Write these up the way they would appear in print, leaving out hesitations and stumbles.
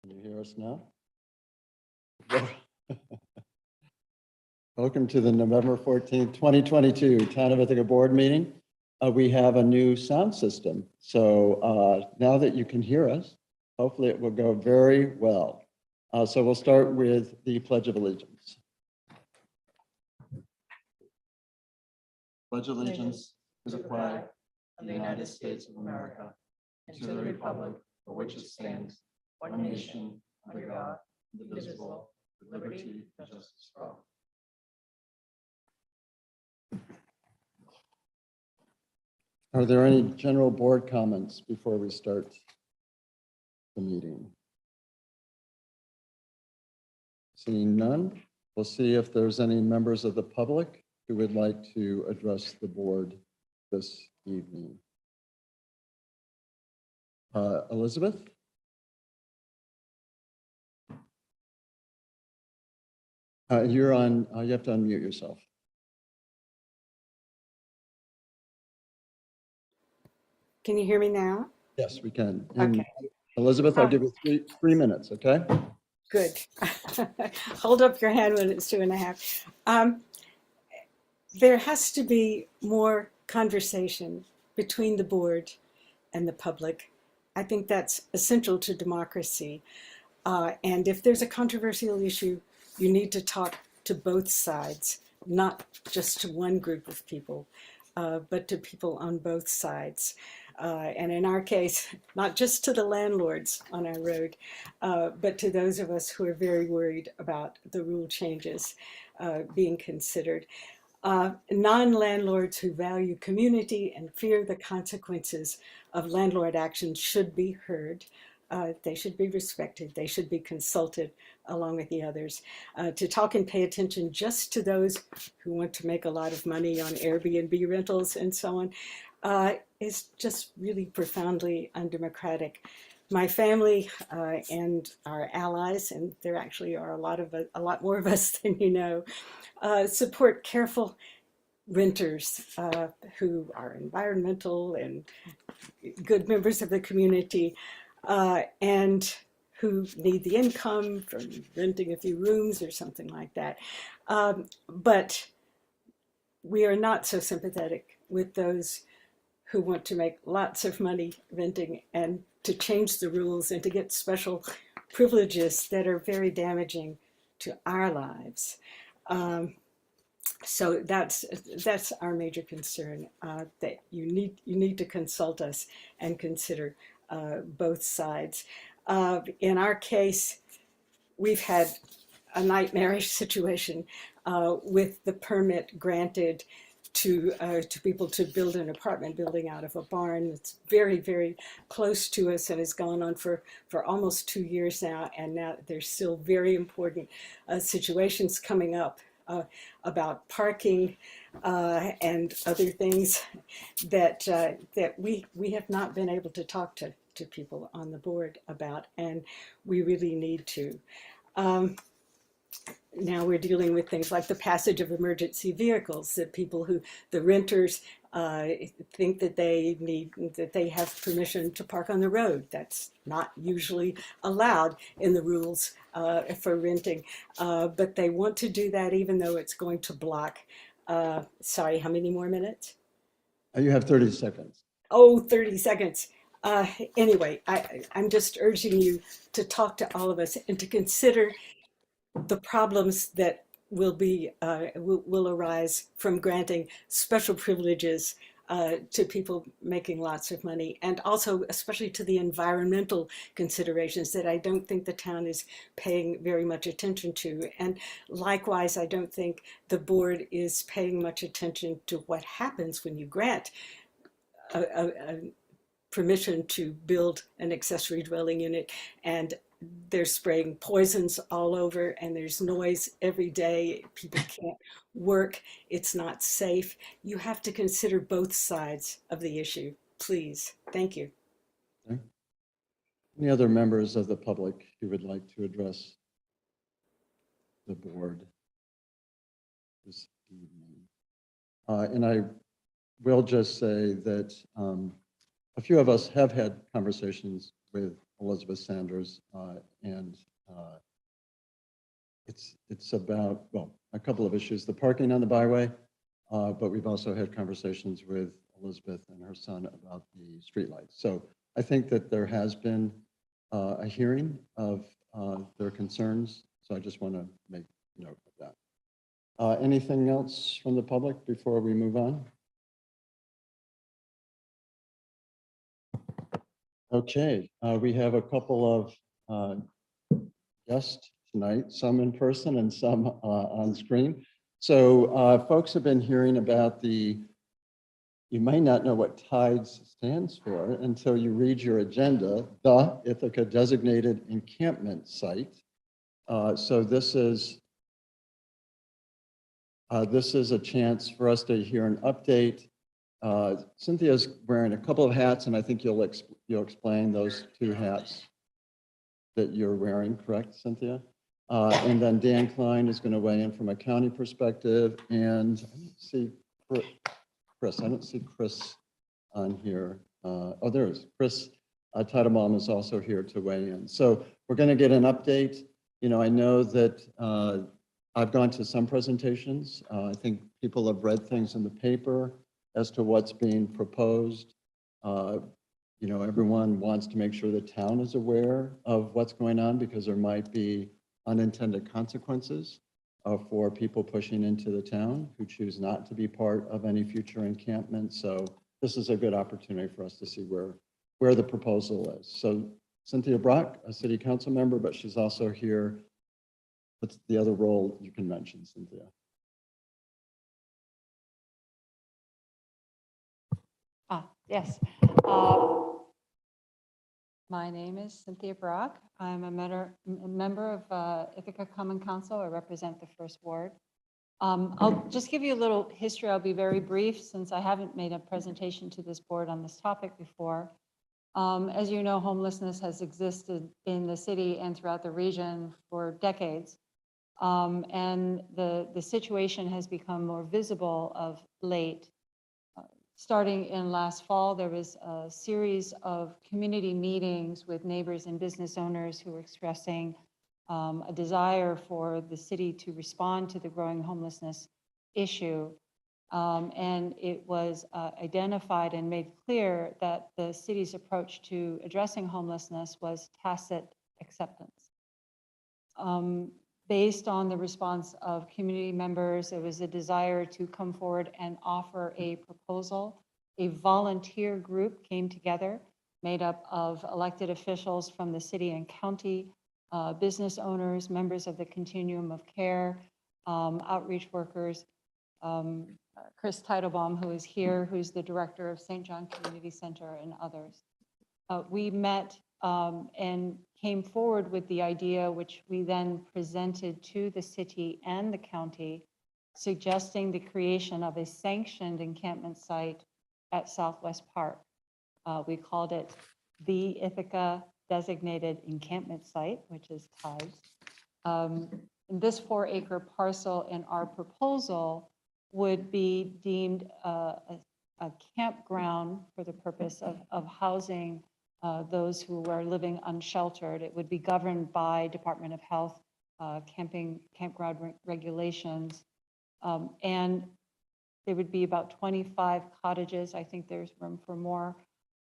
Can you hear us now? Welcome to the November 14th, 2022 Town of Ithaca Board meeting. We have a new sound system. So now that you can hear us, hopefully it will go very well. So we'll start with the Pledge of Allegiance. Pledge allegiance to the flag of the United States of America and to the republic for which it stands, one nation, under God, indivisible, with liberty and justice for all. Are there any general board comments before we start the meeting? Seeing none, we'll see if there's any members of the public who would like to address the board this evening. Elizabeth? You're on, you have to unmute yourself. Can you hear me now? Yes, we can. And Okay. Elizabeth, I'll give you three minutes, okay? Good. Hold up your hand when it's 2.5. There has to be more conversation between the board and the public. I think that's essential to democracy. And if there's a controversial issue, you need to talk to both sides, not just to one group of people, but to people on both sides. And in our case, not just to the landlords on our road, but to those of us who are very worried about the rule changes being considered. Non-landlords who value community and fear the consequences of landlord action should be heard. They should be respected. They should be consulted along with the others. To talk and pay attention just to those who want to make a lot of money on Airbnb rentals and so on is just really profoundly undemocratic. My family and our allies, and there actually are a lot more of us than you know, support careful renters who are environmental and good members of the community and who need the income from renting a few rooms or something like that. But we are not so sympathetic with those who want to make lots of money renting and to change the rules and to get special privileges that are very damaging to our lives. So that's our major concern, that you need to consult us and consider both sides. In our case, we've had a nightmarish situation with the permit granted to people to build an apartment building out of a barn. It's very, very close to us and has gone on for almost 2 years now. And now there's still very important situations coming up about parking and other things that we have not been able to talk to people on the board about, and we really need to. Now we're dealing with things like the passage of emergency vehicles, that the renters think that they have permission to park on the road. That's not usually allowed in the rules for renting, but they want to do that even though it's going to block, sorry, how many more minutes? You have 30 seconds. Oh, 30 seconds. Anyway, I'm just urging you to talk to all of us and to consider the problems that will arise from granting special privileges to people making lots of money, and also especially to the environmental considerations that I don't think the town is paying very much attention to. And likewise, I don't think the board is paying much attention to what happens when you grant a permission to build an accessory dwelling unit and they're spraying poisons all over and there's noise every day. People can't work. It's not safe. You have to consider both sides of the issue, please. Thank you. Okay. Any other members of the public who would like to address the board this evening? And I will just say that a few of us have had conversations with Elizabeth Sanders, and it's about, well, a couple of issues, the parking on the byway, but we've also had conversations with Elizabeth and her son about the streetlights. So I think that there has been a hearing of their concerns. So I just want to make note of that. Anything else from the public before we move on? Okay, we have a couple of guests tonight, some in person and some on screen. So folks have been hearing about you may not know what TIDES stands for until you read your agenda, the Ithaca Designated Encampment Site. So this is a chance for us to hear an update. Cynthia's wearing a couple of hats, and I think you'll explain those two hats that you're wearing, correct, Cynthia? And then Dan Klein is going to weigh in from a county perspective. And I don't see Chris. I don't see Chris on here. Oh, there is. Chris Titlebaum is also here to weigh in. So we're going to get an update. You know, I know that I've gone to some presentations. I think people have read things in the paper as to what's being proposed. You know, everyone wants to make sure the town is aware of what's going on because there might be unintended consequences for people pushing into the town who choose not to be part of any future encampment. So this is a good opportunity for us to see where the proposal is. So Cynthia Brock, a city council member, but she's also here. What's the other role you can mention, Cynthia? Yes. My name is Cynthia Brock. I'm a member of Ithaca Common Council. I represent the First Ward. I'll just give you a little history. I'll be very brief since I haven't made a presentation to this board on this topic before. As you know, homelessness has existed in the city and throughout the region for decades. And the situation has become more visible of late. Starting in last fall, there was a series of community meetings with neighbors and business owners who were expressing a desire for the city to respond to the growing homelessness issue. And it was identified and made clear that the city's approach to addressing homelessness was tacit acceptance. Based on the response of community members, there was a desire to come forward and offer a proposal. A volunteer group came together, made up of elected officials from the city and county, business owners, members of the Continuum of Care, outreach workers, Chris Titlebaum, who is here, who's the director of St. John Community Center, and others. We met and came forward with the idea, which we then presented to the city and the county, suggesting the creation of a sanctioned encampment site at Southwest Park. We called it the Ithaca Designated Encampment Site, which is TIDES. This 4-acre parcel in our proposal would be deemed a campground for the purpose of housing those who are living unsheltered. It would be governed by Department of Health campground regulations. And there would be about 25 cottages. I think there's room for more.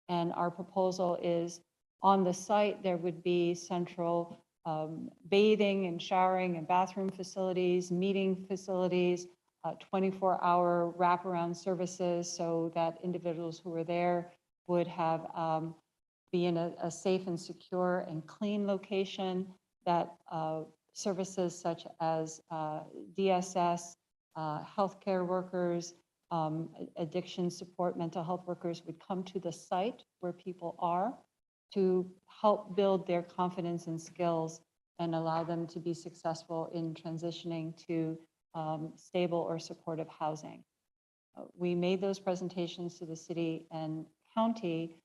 And our proposal is on the site, there would be central bathing and showering and bathroom facilities, meeting facilities, 24-hour wraparound services so that individuals who are there would have be in a safe and secure and clean location, that services such as DSS, healthcare workers, addiction support, mental health workers would come to the site where people are to help build their confidence and skills and allow them to be successful in transitioning to stable or supportive housing. We made those presentations to the city and county.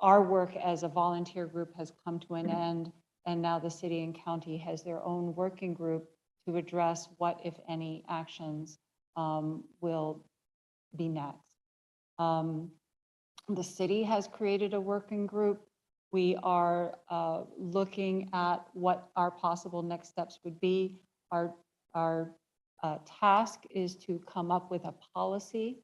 Our work as a volunteer group has come to an end, and now the city and county has their own working group to address what, if any, actions will be next. The city has created a working group We are looking at what our possible next steps would be. Our task is to come up with a policy.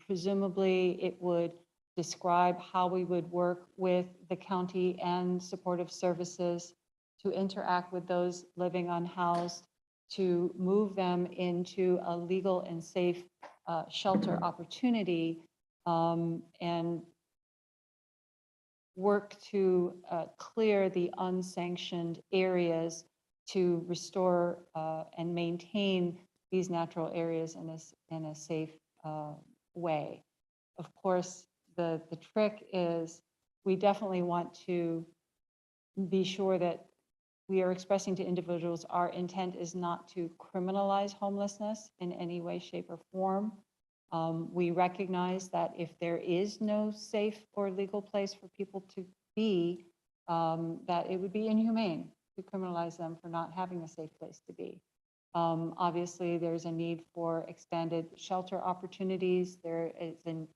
Presumably, it would describe how we would work with the county and supportive services to interact with those living unhoused, to move them into a legal and safe shelter opportunity, and work to clear the unsanctioned areas to restore and maintain these natural areas in a safe way. Of course, the trick is we definitely want to be sure that we are expressing to individuals our intent is not to criminalize homelessness in any way, shape, or form. We recognize that if there is no safe or legal place for people to be, that it would be inhumane to criminalize them for not having a safe place to be. Obviously, there's a need for expanded shelter opportunities. There is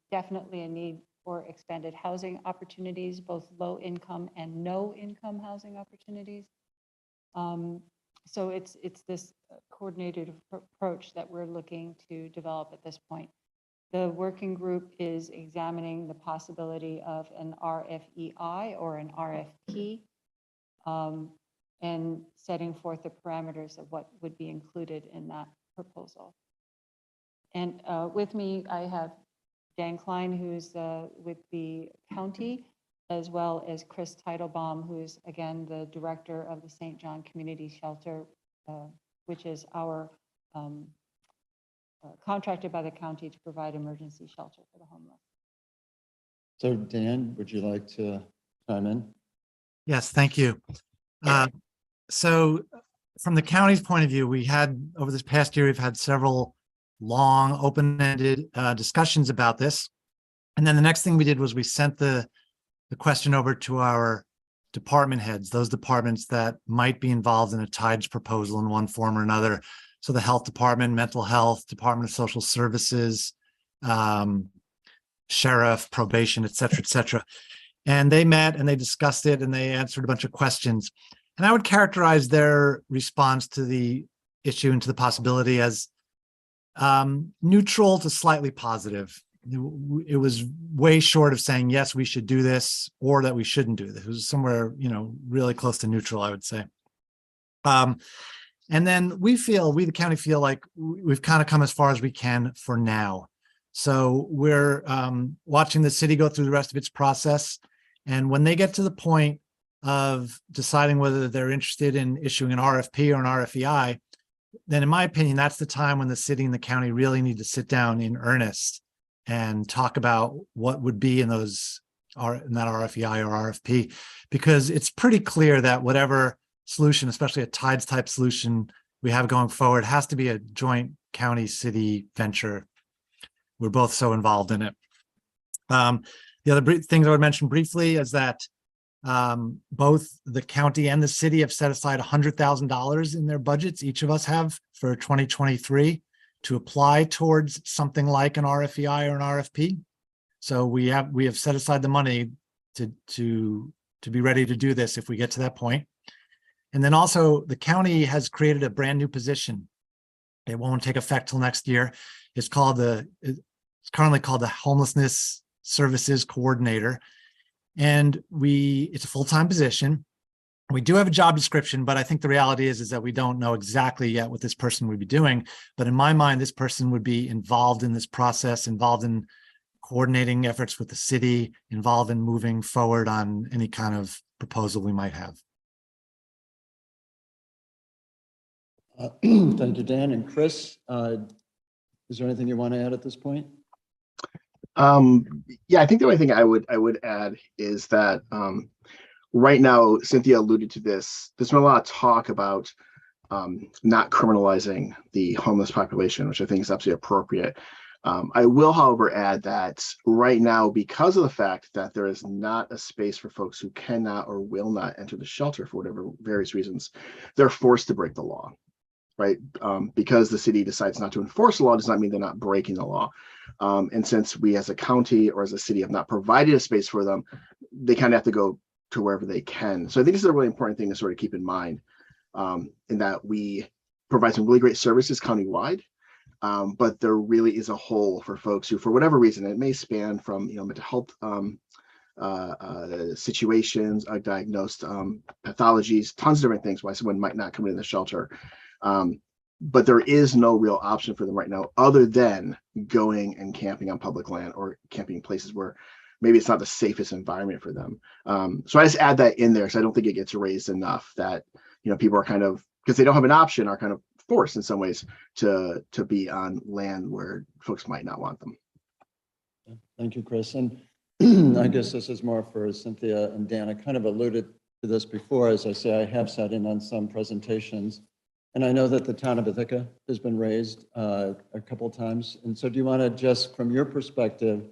definitely a need for expanded housing opportunities, both low income and no income housing opportunities. So it's this coordinated approach that we're looking to develop at this point. The working group is examining the possibility of an RFEI or an RFP, and setting forth the parameters of what would be included in that proposal. And with me, I have Dan Klein, who's with the county, as well as Chris Teitelbaum, who's again the director of the St. John Community Shelter, which is our contracted by the county to provide emergency shelter for the homeless. So Dan, would you like to chime in? Yes, thank you. So from the county's point of view, we had over this past year, we've had several long open-ended discussions about this. And then the next thing we did was we sent the question over to our department heads, those departments that might be involved in a TIDES proposal in one form or another. So the health department, mental health, Department of Social Services, sheriff, probation, et cetera, and they met and they discussed it and they answered a bunch of questions. And I would characterize their response to the issue and to the possibility as neutral to slightly positive. It was way short of saying, yes, we should do this or that we shouldn't do this. It was somewhere, really close to neutral, I would say. And then we, the county, feel like we've kind of come as far as we can for now. So we're watching the city go through the rest of its process. And when they get to the point of deciding whether they're interested in issuing an RFP or an RFEI, then in my opinion, that's the time when the city and the county really need to sit down in earnest and talk about what would be in that RFEI or RFP, because it's pretty clear that whatever solution, especially a TIDES type solution we have going forward, has to be a joint county city venture. We're both so involved in it. The other things I would mention briefly is that both the county and the city have set aside $100,000 in their budgets. Each of us have for 2023 to apply towards something like an RFEI or an RFP. So we have set aside the money to be ready to do this if we get to that point. And then also the county has created a brand new position. It won't take effect till next year. It's currently called the Homelessness Services Coordinator. And it's a full-time position. We do have a job description, but I think the reality is that we don't know exactly yet what this person would be doing. But in my mind, this person would be involved in this process, involved in coordinating efforts with the city, involved in moving forward on any kind of proposal we might have. Thank you, Dan. And Chris, is there anything you want to add at this point? Yeah, I think the only thing I would add is that right now, Cynthia alluded to this. There's been a lot of talk about not criminalizing the homeless population, which I think is absolutely appropriate. I will, however, add that right now, because of the fact that there is not a space for folks who cannot or will not enter the shelter for whatever various reasons, they're forced to break the law. right? Because the city decides not to enforce the law does not mean they're not breaking the law. And since we as a county or as a city have not provided a space for them, they kind of have to go to wherever they can. So I think this is a really important thing to sort of keep in mind, in that we provide some really great services countywide. But there really is a hole for folks who, for whatever reason, it may span from mental health situations, diagnosed pathologies, tons of different things why someone might not come in the shelter. But there is no real option for them right now other than going and camping on public land or camping places where maybe it's not the safest environment for them. So I just add that in there because I don't think it gets raised enough that people are kind of, because they don't have an option, are kind of forced in some ways to be on land where folks might not want them. Thank you, Chris. And I guess this is more for Cynthia and Dan. I kind of alluded to this before. As I say, I have sat in on some presentations, and I know that the town of Ithaca has been raised a couple of times. And so do you want to just, from your perspective,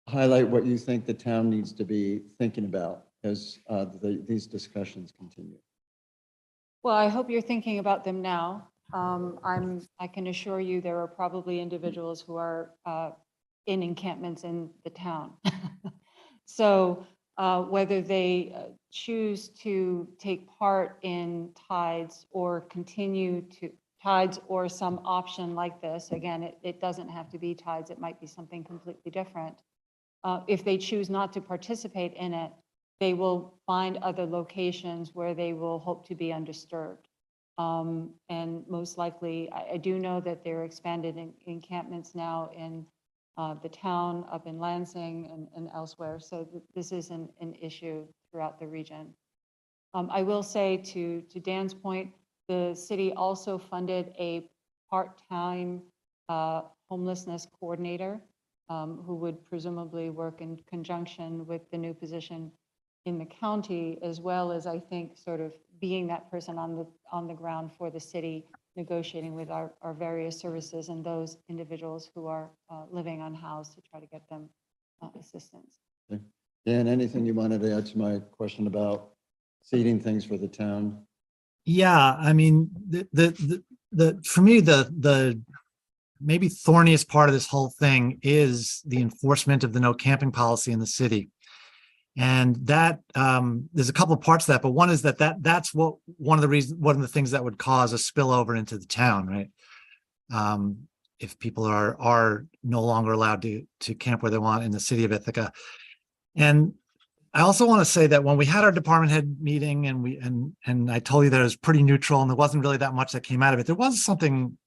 highlight what you think the town needs to be thinking about as these discussions continue? Well, I hope you're thinking about them now. I can assure you there are probably individuals who are in encampments in the town. So whether they choose to take part in tides or continue to tides or some option like this, again, it doesn't have to be tides, it might be something completely different. If they choose not to participate in it, they will find other locations where they will hope to be undisturbed. And most likely, I do know that there are expanded encampments now in the town, up in Lansing and elsewhere. So this is an issue throughout the region. I will say to Dan's point, the city also funded a part-time homelessness coordinator who would presumably work in conjunction with the new position in the county, as well as, I think, sort of being that person on the ground for the city, negotiating with our various services and those individuals who are living unhoused to try to get them assistance. Okay. Dan, anything you wanted to add to my question about seeding things for the town? Yeah, I mean, for me, the maybe thorniest part of this whole thing is the enforcement of the no camping policy in the city. And that there's a couple of parts to that, but one is that's one of the things that would cause a spillover into the town, right? If people are no longer allowed to camp where they want in the city of Ithaca. And I also want to say that when we had our department head meeting and I told you that it was pretty neutral and there wasn't really that much that came out of it, there was something.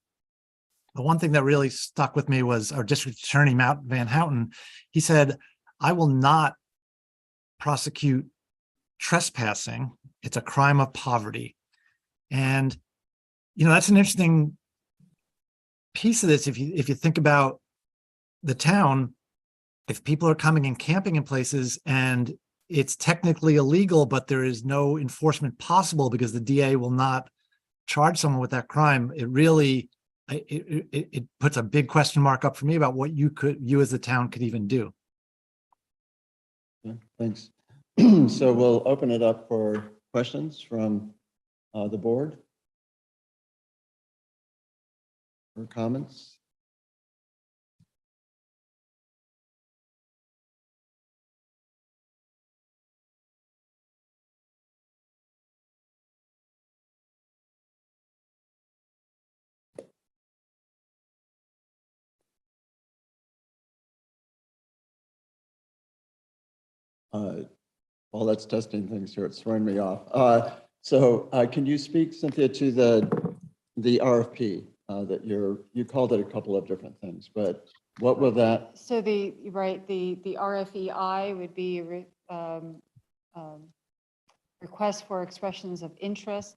The one thing that really stuck with me was our district attorney, Matt Van Houten. He said, "I will not prosecute trespassing. It's a crime of poverty." And that's an interesting piece of this. If you think about the town, if people are coming and camping in places and it's technically illegal, but there is no enforcement possible because the DA will not charge someone with that crime, it really it puts a big question mark up for me about what you as the town could even do. Yeah, thanks. So we'll open it up for questions from the board or comments. Well, that's testing things here. It's throwing me off. So can you speak, Cynthia, to the RFP that you called it a couple of different things, but what will that? So the RFEI would be request for expressions of interest.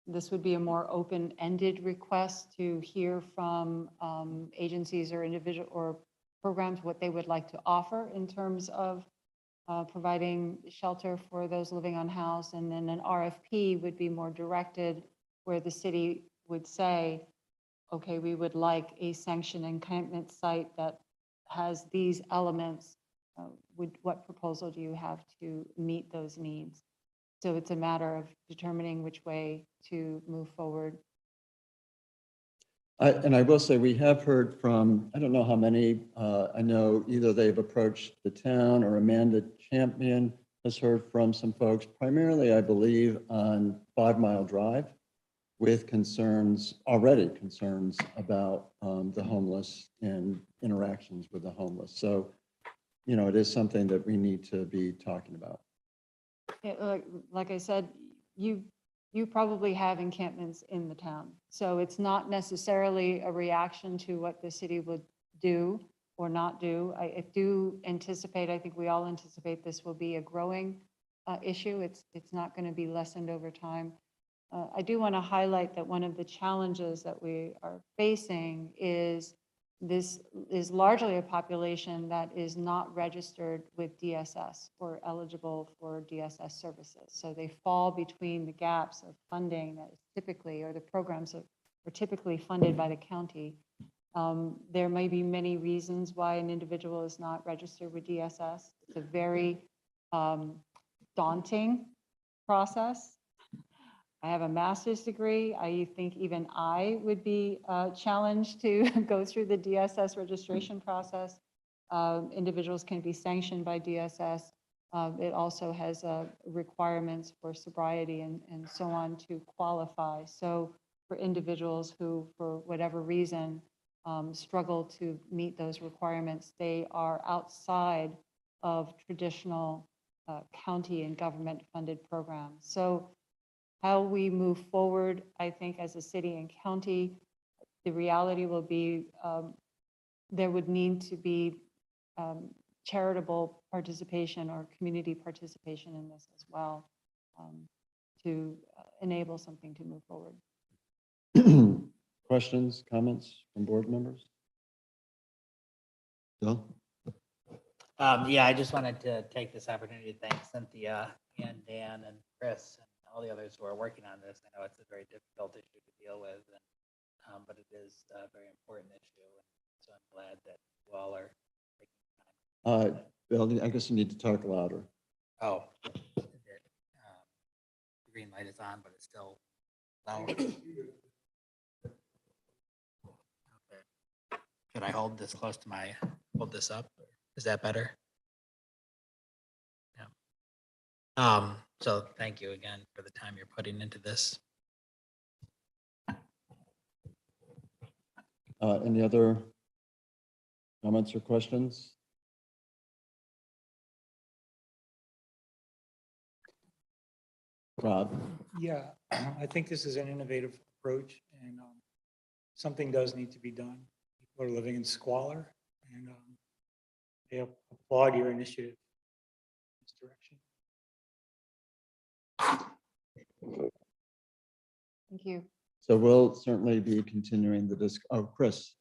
This would be a more open-ended request to hear from agencies or individual or programs what they would like to offer in terms of providing shelter for those living unhoused. And then an RFP would be more directed, where the city would say, okay, we would like a sanctioned encampment site that has these elements. What proposal do you have to meet those needs? So it's a matter of determining which way to move forward And I will say, we have heard from, I don't know how many, I know either they've approached the town or Amanda Champion has heard from some folks, primarily, I believe, on 5 Mile Drive, with concerns, already concerns about the homeless and interactions with the homeless. So, you know, it is something that we need to be talking about. Yeah, like I said, you probably have encampments in the town. So it's not necessarily a reaction to what the city would do or not do. I do anticipate, I think we all anticipate this will be a growing issue. It's not going to be lessened over time. I do want to highlight that one of the challenges that we are facing is this is largely a population that is not registered with DSS or eligible for DSS services. So they fall between the gaps of funding that is typically, or the programs that are typically funded by the county. There may be many reasons why an individual is not registered with DSS. It's a very daunting process. I have a master's degree. I think even I would be challenged to go through the DSS registration process. Individuals can be sanctioned by DSS. It also has requirements for sobriety and so on to qualify. So for individuals who, for whatever reason, struggle to meet those requirements, they are outside of traditional county and government funded programs. So how we move forward, I think, as a city and county, the reality will be there would need to be charitable participation or community participation in this as well to enable something to move forward. Questions, comments from board members? Bill? Yeah, I just wanted to take this opportunity to thank Cynthia and Dan and Chris and all the others who are working on this. I know it's a very difficult issue to deal with, and, but it is a very important issue. And so I'm glad that you all are taking time. Bill, I guess you need to talk louder. Oh, the green light is on, but it's still low. Okay. Should I hold this close to hold this up? Is that better? Yeah. So thank you again for the time you're putting into this. Any other comments or questions? Rob? Yeah, I think this is an innovative approach, and something does need to be done. People are living in squalor, and they applaud your initiative in this direction. Thank you. So we'll certainly be continuing the Chris.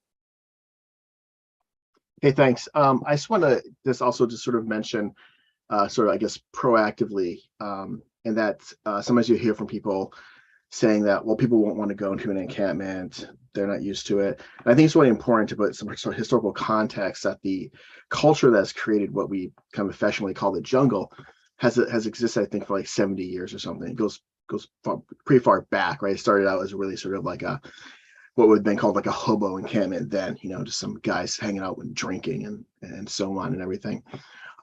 Okay, thanks. I just want to also just sort of mention, sort of, I guess, proactively, and that sometimes you hear from people saying that, well, people won't want to go into an encampment. They're not used to it. And I think it's really important to put some sort of historical context that the culture that's created what we kind of affectionately call the jungle has existed, I think, for like 70 years or something. It goes pretty far back, right? It started out as really sort of like what would have been called like a hobo encampment then, you know, just some guys hanging out and drinking and so on and everything.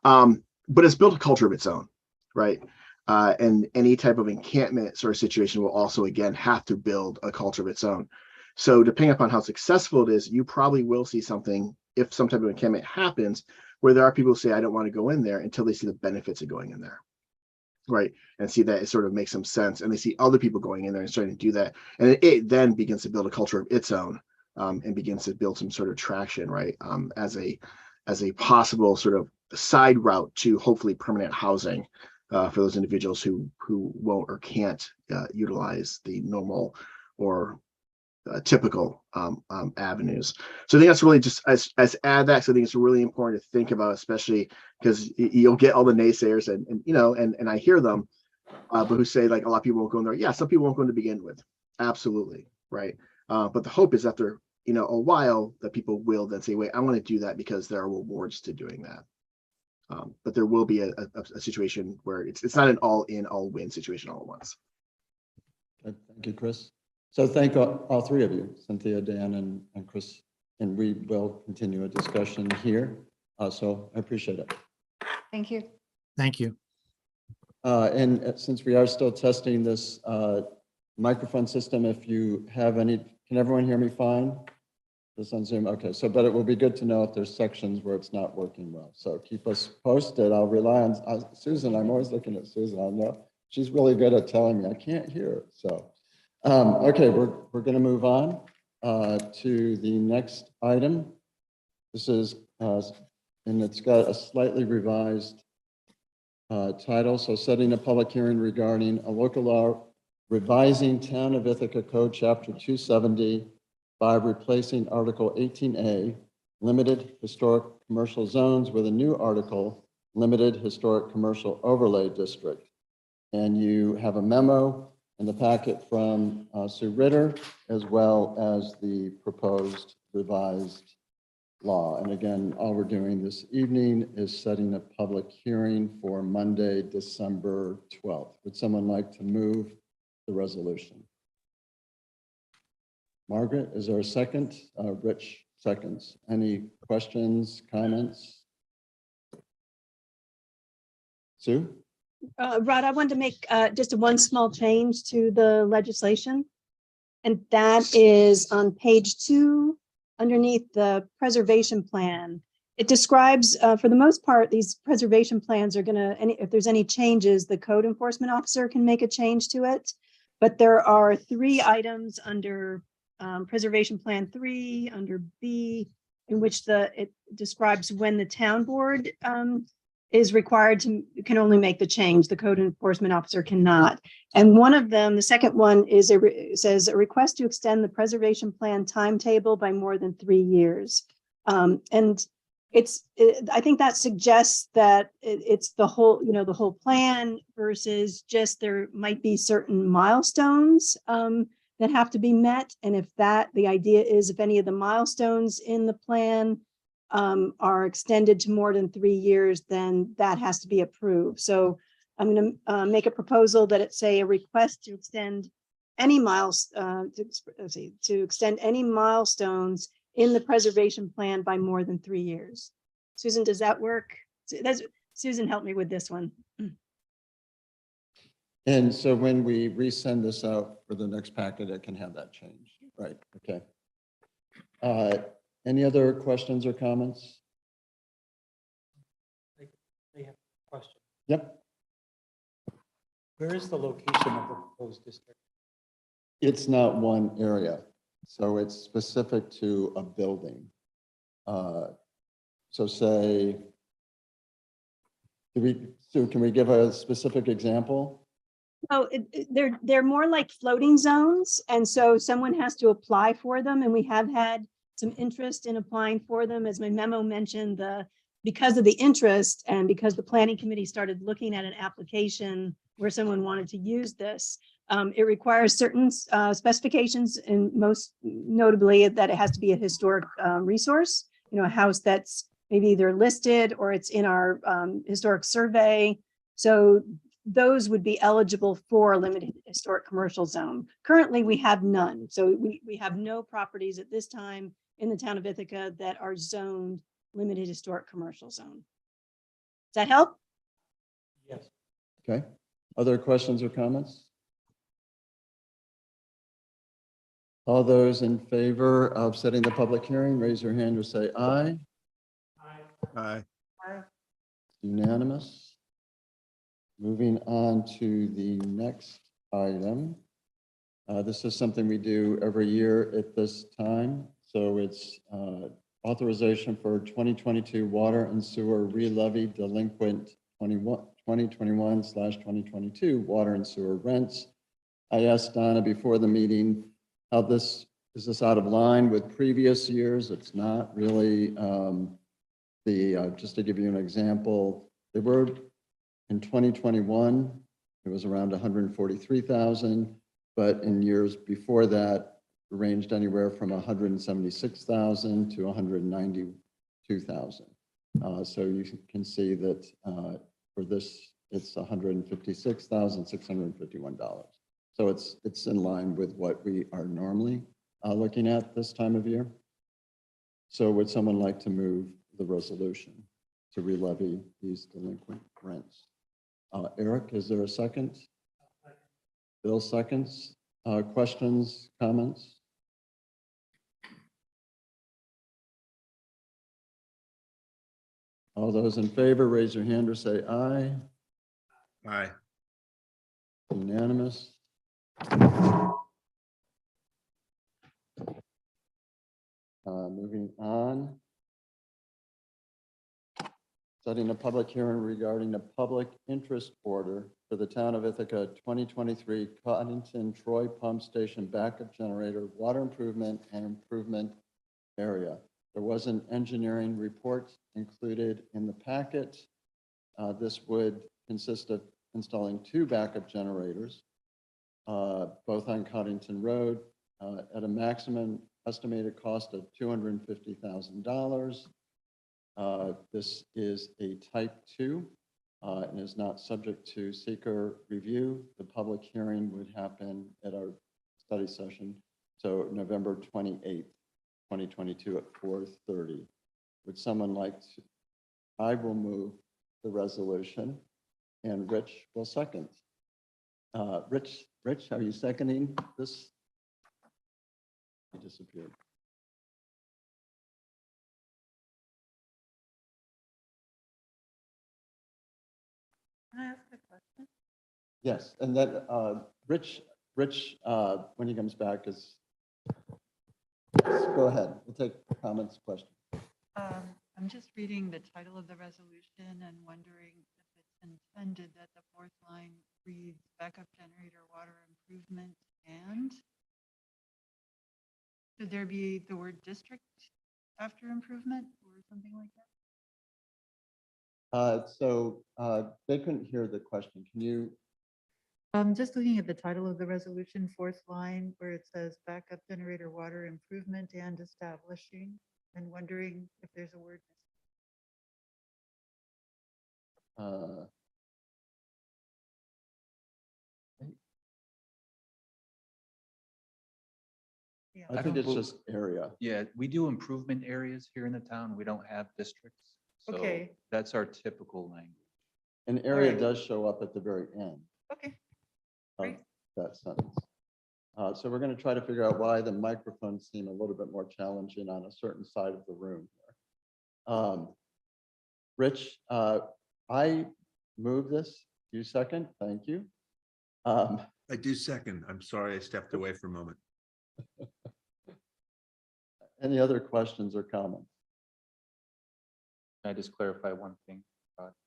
But it's built a culture of its own, right? And any type of encampment sort of situation will also, again, have to build a culture of its own. So depending upon how successful it is, you probably will see something, if some type of encampment happens, where there are people who say, I don't want to go in there until they see the benefits of going in there, right? And see that it sort of makes some sense. And they see other people going in there and starting to do that. And it then begins to build a culture of its own, and begins to build some sort of traction, right? As a possible sort of side route to hopefully permanent housing for those individuals who won't or can't utilize the normal or typical avenues. So I think that's really just as add that. So I think it's really important to think about, especially because you'll get all the naysayers and you know, and I hear them, but who say like a lot of people won't go in there. Yeah, some people won't go in to begin with. Absolutely, right. But the hope is after, you know, a while that people will then say, wait, I want to do that because there are rewards to doing that. But there will be a situation where it's not an all-in, all-win situation all at once. Thank you, Chris. So thank all three of you, Cynthia, Dan, and Chris, and we will continue a discussion here. So I appreciate it. Thank you. Thank you. And since we are still testing this microphone system, if you have any, can everyone hear me fine? This on Zoom? Okay, so, but it will be good to know if there's sections where it's not working well. So keep us posted. I'll rely on Susan. I'm always looking at Susan. I know she's really good at telling me I can't hear. So, okay, we're going to move on to the next item. This is, and it's got a slightly revised title. So setting a public hearing regarding a local law revising Town of Ithaca Code Chapter 270 by replacing Article 18A, Limited Historic Commercial Zones, with a new article, Limited Historic Commercial Overlay District. And you have a memo in the packet from Sue Ritter, as well as the proposed revised law. And again, all we're doing this evening is setting a public hearing for Monday, December 12th. Would someone like to move the resolution? Margaret, is there a second? Rich seconds. Any questions, comments? Sue? Rod, I wanted to make just one small change to the legislation. And that is on page 2, underneath the preservation plan. It describes, for the most part, these preservation plans are gonna, if there's any changes, the code enforcement officer can make a change to it. But there are 3 items under Preservation Plan 3, under B, in which it describes when the town board is required to, can only make the change. The code enforcement officer cannot. And one of them, the second one, is says a request to extend the preservation plan timetable by more than 3 years. And I think that suggests that it's the whole, the whole plan versus just there might be certain milestones that have to be met. And if the idea is if any of the milestones in the plan are extended to more than 3 years, then that has to be approved. So I'm going to make a proposal that it say a request to extend any to extend any milestones in the preservation plan by more than 3 years. Susan, does that work? Susan helped me with this one. And so when we resend this out for the next packet, it can have that change. Right, okay. Any other questions or comments? They have a question. Yep, Where is the location of the proposed district? it's not one area, so it's specific to a building. So say, can we give a specific example? Oh, they're more like floating zones. And so someone has to apply for them. And we have had some interest in applying for them. As my memo mentioned, because of the interest and because the planning committee started looking at an application where someone wanted to use this, it requires certain specifications, and most notably that it has to be a historic resource, a house that's maybe either listed or it's in our historic survey. So those would be eligible for a limited historic commercial zone. Currently, we have none. So we have no properties at this time in the town of Ithaca that are zoned limited historic commercial zone. Does that help? Yes. Okay, other questions or comments? All those in favor of setting the public hearing, raise your hand or say aye. Aye. Unanimous. Moving on to the next item. This is something we do every year at this time. So it's authorization for 2022 water and sewer re-levy delinquent 2021/2022 water and sewer rents. I asked Donna before the meeting, is this out of line with previous years? It's not really. Just to give you an example, there were in 2021, it was around 143,000, but in years before that, it ranged anywhere from 176,000 to 192,000. So you can see that for this, it's $156,651. So it's in line with what we are normally looking at this time of year. So would someone like to move the resolution to re-levy these delinquent rents? Eric, is there a second? Bill seconds. Questions, comments? All those in favor, raise your hand or say aye. Aye. Unanimous. Moving on. Setting a public hearing regarding a public interest order for the town of Ithaca 2023 Coddington Troy Pump Station backup generator, water improvement and improvement area. There was an engineering report included in the packet. This would consist of installing 2 backup generators, both on Coddington Road, at a maximum estimated cost of $250,000. This is a type 2 and is not subject to seeker review. The public hearing would happen at our study session. So November 28th, 2022 at 4:30. Would someone like to? I will move the resolution and Rich will second. Rich, are you seconding this? He disappeared. Can I ask a question? Yes, and then Rich, when he comes back is, go ahead, we'll take comments, questions. I'm just reading the title of the resolution and wondering if it's intended that the 4th line reads backup generator water improvement and should there be the word district after improvement or something like that? So they couldn't hear the question. Can you? I'm just looking at the title of the resolution, 4th line, where it says backup generator water improvement and establishing, and wondering if there's a word. Yeah. I think it's just area. Yeah, we do improvement areas here in the town. We don't have districts. So Okay. that's our typical language. An area Alright. does show up at the very end Okay. of Great. that sentence. So we're going to try to figure out why the microphones seem a little bit more challenging on a certain side of the room here. Rich, I move this. You second? Thank you. I do second. I'm sorry, I stepped away for a moment. Any other questions or comments? Can I just clarify one thing?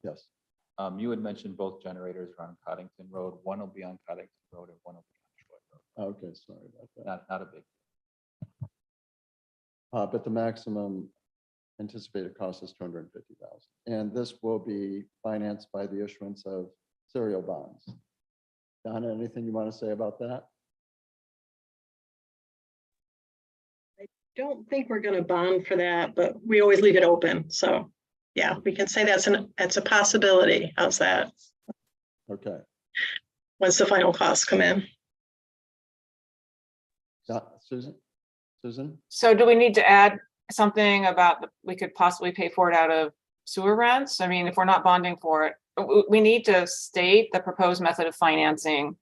Yes. You had mentioned both generators are on Coddington Road. One will be on Coddington Road and one will be on Troy Road. Okay, sorry about that. Not a big. But the maximum anticipated cost is $250,000. And this will be financed by the issuance of serial bonds. Donna, anything you want to say about that? Don't think we're going to bond for that, but we always leave it open. So yeah, we can say that's a possibility. How's that? Okay. Once the final costs come in. Susan? Susan? So do we need to add something about we could possibly pay for it out of sewer rents? I mean, if we're not bonding for it, we need to state the proposed method of financing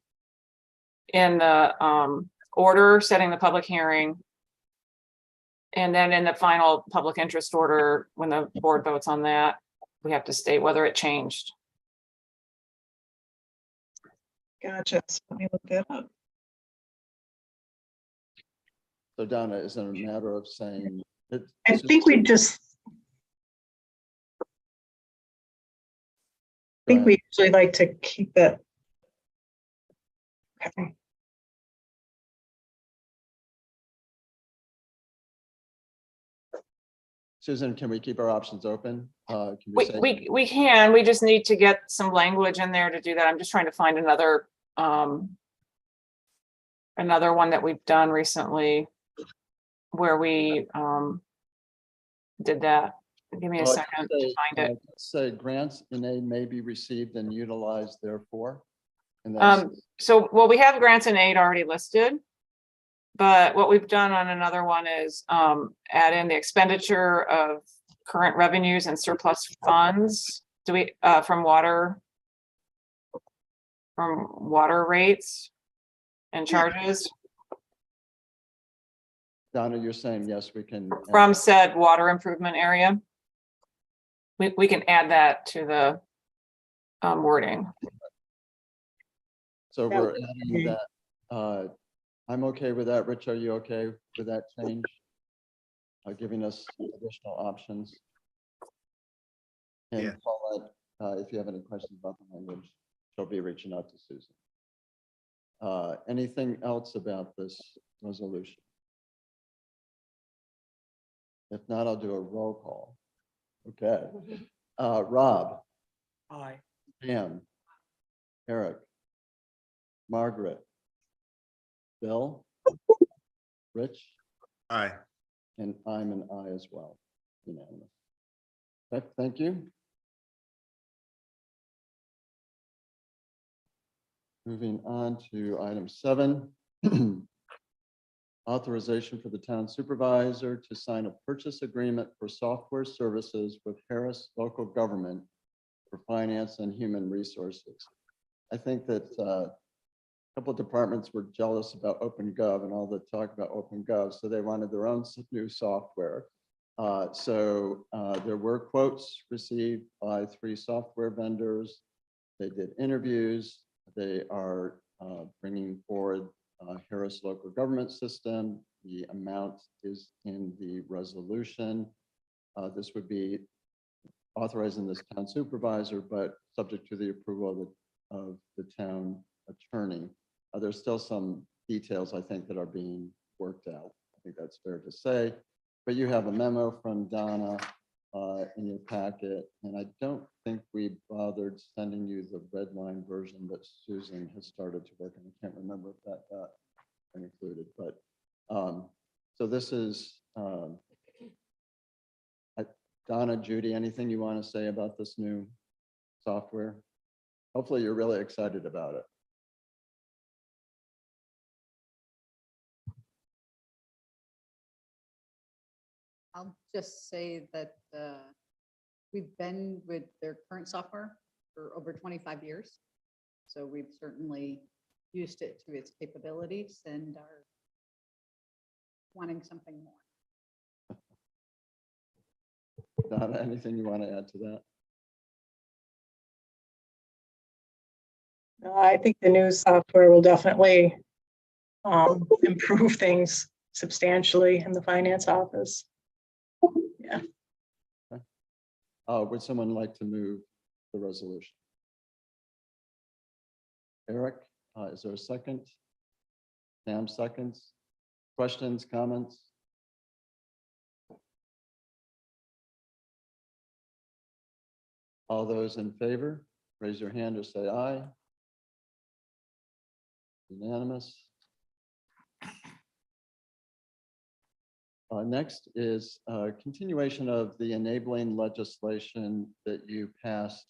in the order setting the public hearing. And then in the final public interest order, when the board votes on that, we have to state whether it changed. Gotcha. So let me look that up. So Donna, is it a matter of saying? I think we just. I think we usually like to keep it. Okay. Susan, can we keep our options open? Can we say? We can, we just need to get some language in there to do that. I'm just trying to find another one that we've done recently where we did that. Give me a second to find it. Say grants in aid may be received and utilized therefore. And that's, So, well, we have grants and aid already listed. But what we've done on another one is add in the expenditure of current revenues and surplus funds. Do we, from water rates and charges Donna, you're saying, yes, we can. from said water improvement area? We can add that to the wording. So That we're would adding be- that. I'm okay with that. Rich, are you okay with that change? Giving us additional options? Yeah. And Paulette, if you have any questions about the language, she'll be reaching out to Susan. Anything else about this resolution? If not, I'll do a roll call. Okay. Rob, Aye. Pam, Eric, Margaret, Bill, Rich, Aye. and I'm an I as well. Unanimous. Okay, thank you. Moving on to item 7. Authorization for the town supervisor to sign a purchase agreement for software services with Harris Local Government for finance and human resources. I think that a couple of departments were jealous about OpenGov and all the talk about OpenGov, so they wanted their own new software. There were quotes received by 3 software vendors. They did interviews. They are bringing forward Harris Local Government System. The amount is in the resolution. This would be authorizing this town supervisor, but subject to the approval of the town attorney. There's still some details, I think, that are being worked out. I think that's fair to say. But you have a memo from Donna in your packet, and I don't think we bothered sending you the red line version that Susan has started to work on. I can't remember if that got included, but so this is Donna, Judy, anything you want to say about this new software? Hopefully you're really excited about it. I'll just say that we've been with their current software for over 25 years. So we've certainly used it to its capabilities and are wanting something more. Donna, anything you want to add to that? I think the new software will definitely improve things substantially in the finance office. Yeah. Would someone like to move the resolution? Eric, is there a second? Sam seconds. Questions, comments? All those in favor, raise your hand or say aye. Unanimous. Next is a continuation of the enabling legislation that you passed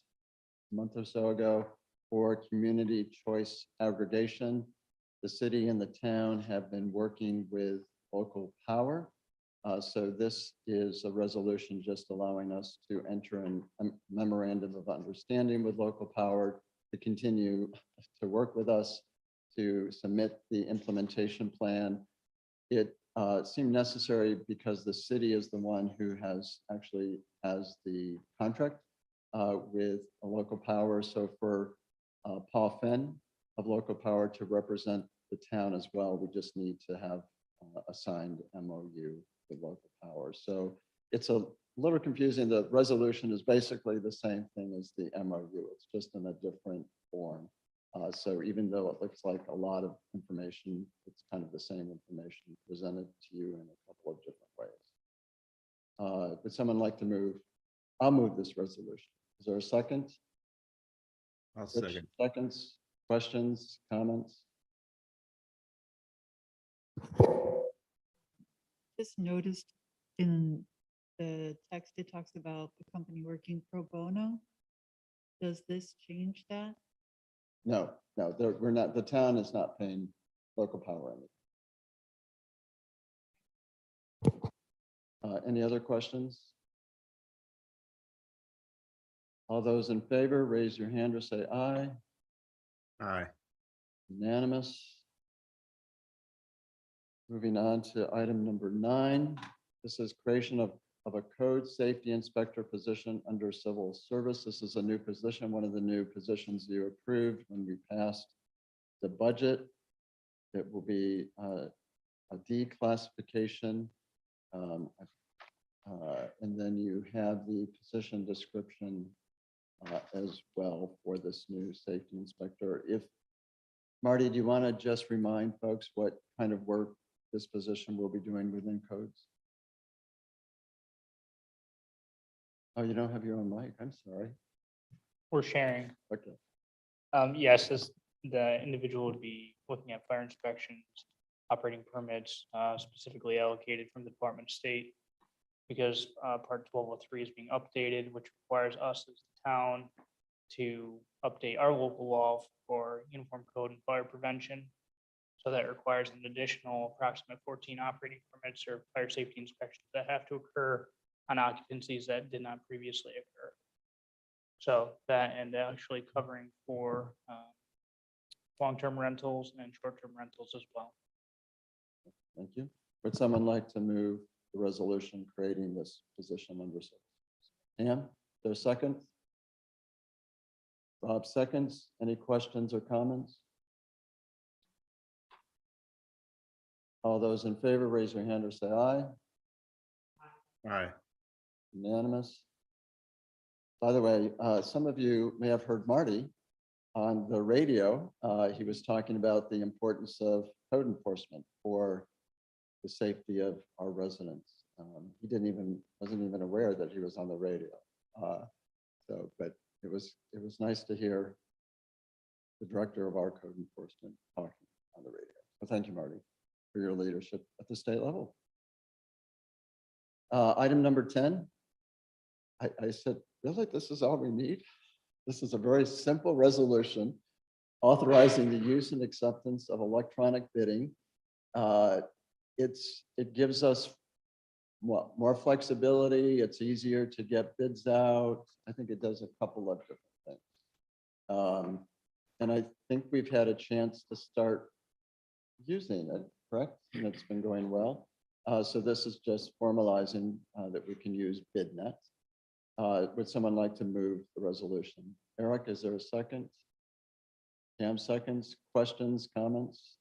a month or so ago for community choice aggregation. The city and the town have been working with local power. So this is a resolution just allowing us to enter a memorandum of understanding with local power to continue to work with us to submit the implementation plan. It seemed necessary because the city is the one who has the contract with a local power. So for Paul Fenn of local power to represent the town as well, we just need to have a signed MOU with local power. So it's a little confusing. The resolution is basically the same thing as the MOU. It's just in a different form. So even though it looks like a lot of information, it's kind of the same information presented to you in a couple of different ways. Would someone like to move? I'll move this resolution. Is there a second? I'll Rich, second. seconds, questions, comments? Just noticed in the text, it talks about the company working pro bono. Does this change that? No, we're not, the town is not paying local power. Any other questions? All those in favor, raise your hand or say aye. Aye. Unanimous. Moving on to item number 9. This is creation of a code safety inspector position under civil service. This is a new position, one of the new positions you approved when we passed the budget. It will be a declassification. And then you have the position description as well for this new safety inspector. If Marty, do you want to just remind folks what kind of work this position will be doing within codes? Oh, you don't have your own mic. I'm sorry. We're sharing. Okay. Yes, the individual would be looking at fire inspections, operating permits, specifically allocated from the Department of State, because Part 1203 is being updated, which requires us as the town to update our local law for uniform code and fire prevention. So that requires an additional approximate 14 operating permits or fire safety inspections that have to occur on occupancies that did not previously occur. So that, and actually covering for long-term rentals and short-term rentals as well. Thank you. Would someone like to move the resolution creating this position under civil service? Pam, there's a second? Rob seconds. Any questions or comments? All those in favor, raise your hand or say aye. Aye. Unanimous. By the way, some of you may have heard Marty on the radio. He was talking about the importance of code enforcement for the safety of our residents. He wasn't even aware that he was on the radio. But it was nice to hear the director of our code enforcement talking on the radio. So thank you, Marty, for your leadership at the state level. Item number 10. I said, really, this is all we need? This is a very simple resolution authorizing the use and acceptance of electronic bidding. It gives us more flexibility. It's easier to get bids out. I think it does a couple of different things. And I think we've had a chance to start using it, correct? And it's been going well. So this is just formalizing that we can use BidNet. Would someone like to move the resolution? Eric, is there a second? Cam seconds. Questions, comments?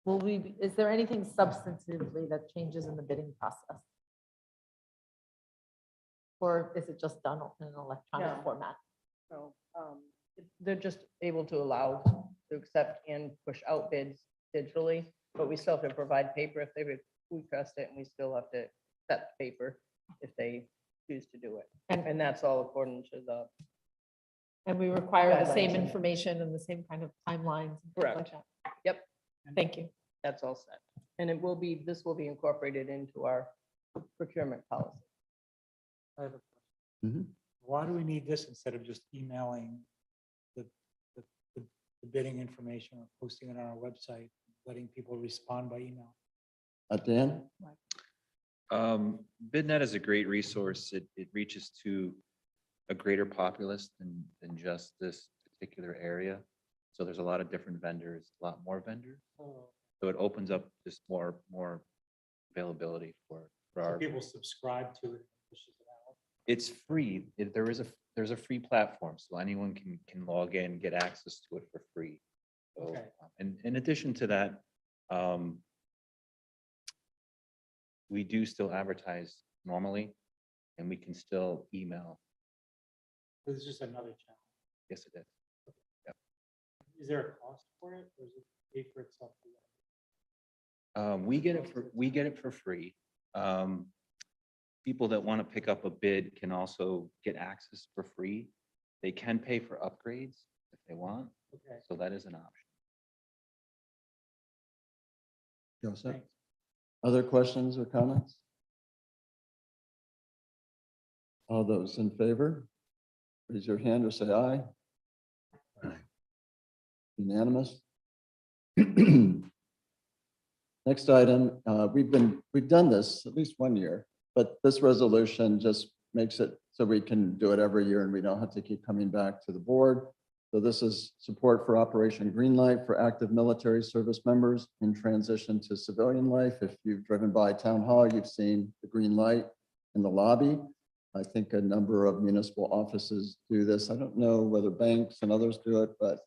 Is there anything substantively that changes in the bidding process? Or is it just done in an electronic No. format? So they're just able to allow to accept and push out bids digitally, but we still have to provide paper if they request it, and we still have to accept paper if they choose to do it. And that's all according to the. And we require the same Guidelines. information and the same kind of timelines and things like Correct. that. Yep. Thank you. That's all set. And this will be incorporated into our procurement policy. I have a question. Mhm. Why do we need this instead of just emailing the bidding information or posting it on our website, letting people respond by email? Dan? BidNet is a great resource. It reaches to a greater populace than just this particular area. So there's a lot of different vendors, a lot more vendors. So it opens up just more availability for So our. people subscribe to it, pushes it out. It's free. There's a free platform, so anyone can log in, get access to it for free. So, Okay. and in addition to that, we do still advertise normally, and we can still email. This is just another channel. Yes, it is. Is there a cost for it, or is it pay for itself? We get it for free. People that want to pick up a bid can also get access for free. They can pay for upgrades if they want, Okay. so that is an option. Joseph? Other questions or comments? All those in favor? raise your hand or say aye. Aye. Unanimous. Next item, we've done this at least 1 year, but this resolution just makes it so we can do it every year and we don't have to keep coming back to the board. So this is support for Operation Greenlight for active military service members in transition to civilian life. If you've driven by Town Hall, you've seen the green light in the lobby. I think a number of municipal offices do this. I don't know whether banks and others do it, but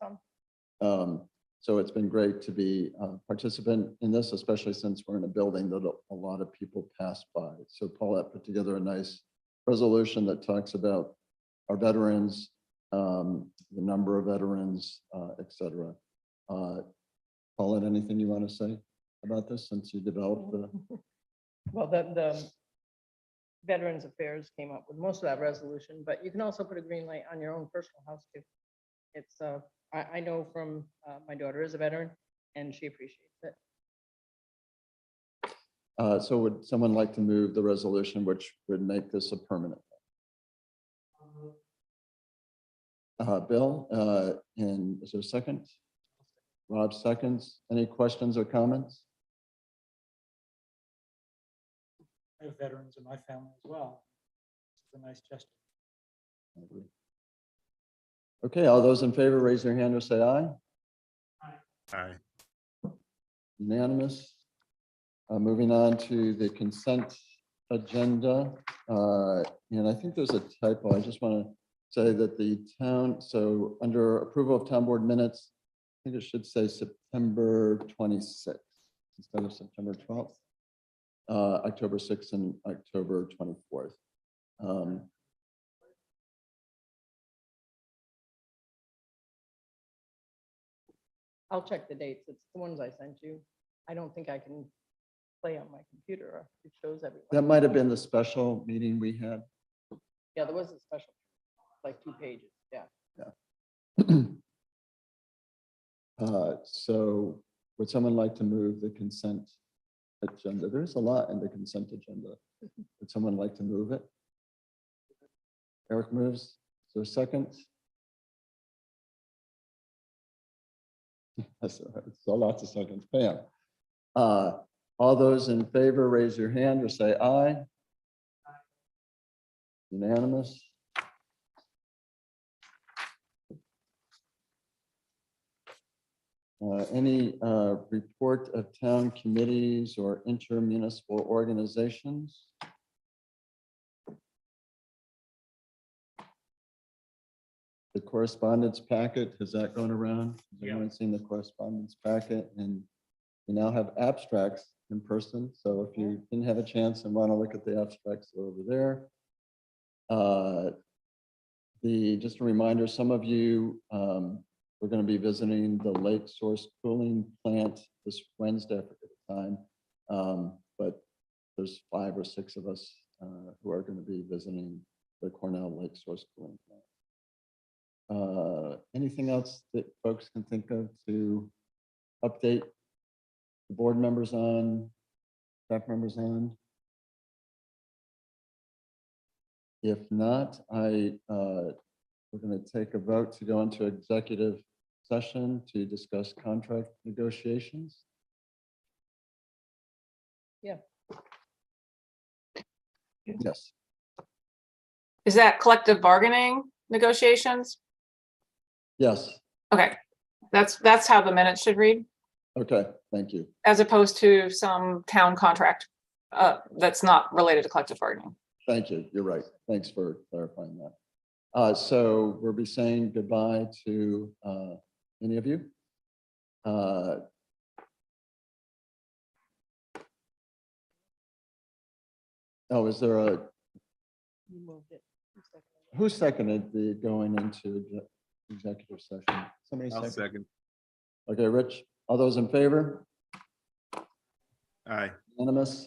so it's been great to be a participant in this, especially since we're in a building that a lot of people pass by. So Paulette put together a nice resolution that talks about our veterans, the number of veterans, et cetera. Paulette, anything you want to say about this since you developed the? Well, the Veterans Affairs came up with most of that resolution, but you can also put a green light on your own personal house too. It's, I know from, my daughter is a veteran and she appreciates it. So would someone like to move the resolution which would make this a permanent? Bill, and is there a second? Rob seconds. Any questions or comments? I have veterans in my family as well. It's a nice gesture. I agree. Okay, all those in favor, raise your hand or say aye. Aye. Unanimous. Moving on to the consent agenda. And I think there's a typo. I just want to say that the town, so under approval of town board minutes, I think it should say September 26th instead of September 12th, October 6th and October 24th. I'll check the dates. It's the ones I sent you. I don't think I can play on my computer. It shows everyone. That might have been the special meeting we had. Yeah, there was a special, like 2 pages. Yeah. So would someone like to move the consent agenda? There's a lot in the consent agenda. Would someone like to move it? Eric moves. Is there a second? That's lots of seconds. Pam. All those in favor, raise your hand or say aye. Unanimous. Any report of town committees or intermunicipal organizations? The correspondence packet, has that gone around? Has Yeah. anyone seen the correspondence packet? And we now have abstracts in person. So if you didn't have a chance and want to look at the abstracts they're over there. Just a reminder, some of you, we're going to be visiting the Lake Source Cooling Plant this Wednesday at the time. But there's 5 or 6 of us who are going to be visiting the Cornell Lake Source Cooling Plant. Anything else that folks can think of to update the board members on, staff members on? If not, we're going to take a vote to go into executive session to discuss contract negotiations. Yeah. Yes. Is that collective bargaining negotiations? Yes. Okay, that's how the minutes should read, Okay. Thank you. as opposed to some town contract that's not related to collective bargaining. Thank you. You're right. Thanks for clarifying that. So we'll be saying goodbye to any of you. Oh, is there a, You moved it. who seconded the going into executive session? Somebody I'll second? second. Okay, Rich, all those in favor? Aye. Unanimous?